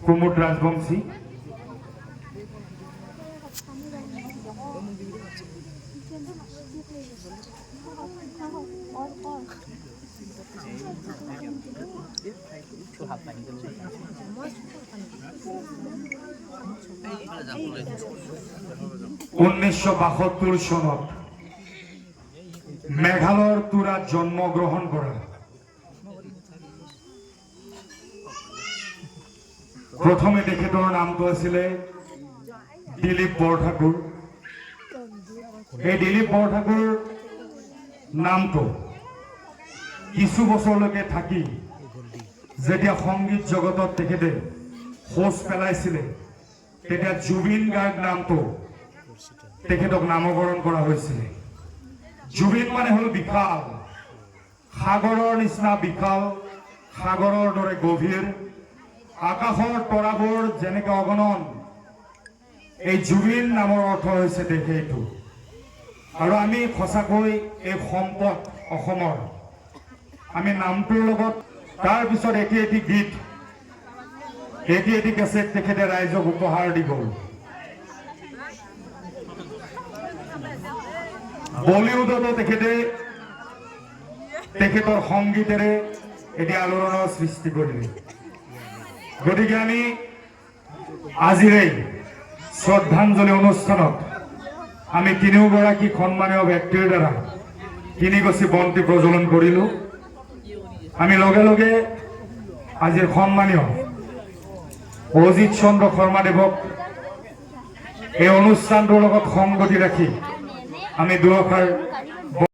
কুমুদ ৰাজবংশী সনত মেঘালয়ৰ তুৰাত জন্মগ্ৰহণ কৰা প্ৰথমে তেখেতৰ নামটো আছিলে দিলীপ বৰঠাকুৰ। এই দিলীপ বৰঠাকুৰ নামটো কিছু বছৰলৈকে থাকি যেতিয়া সংগীত জগতত তেখেতে খোজ পেলাইছিলে তেতিয়া জুবিন গাৰ্গ নামটো তেখেতক নামকৰণ কৰা হৈছিলে। জুবিন মানে হল বিশাল, সাগৰৰ নিচিনা বিশাল, সাগৰৰ দৰে গভীৰ, আকাশৰ তৰাবোৰ যেনেকৈ অগণন। এই জুবিন নামৰ অৰ্থ হৈছে সেইটো। আৰু আমি সঁচাকৈ এই সম্পদ অসমৰ, আমি নামটোৰ লগত তাৰ পিছত এটি গীত, এটি কেছেট তেখেতে ৰাইজক উপহাৰ দি গ'ল। বলিউডতো তেখেতে তেখেতৰ সংগীতেৰে এটি আলোড়নৰ সৃষ্টি কৰিলে। গতিকে আমি আজিৰ এই শ্ৰদ্ধাঞ্জলি অনুষ্ঠানত আমি তিনিওগৰাকী সন্মানীয় ব্যক্তিৰ দ্বাৰা তিনিগছি বন্তি প্ৰজ্বলন কৰিলো। আমি লগে লগে আজিৰ সন্মানীয় অজিত চন্দ্ৰ শৰ্মাদেৱক এই অনুষ্ঠানটোৰ লগত সংগতি ৰাখি আমি দুআষাৰ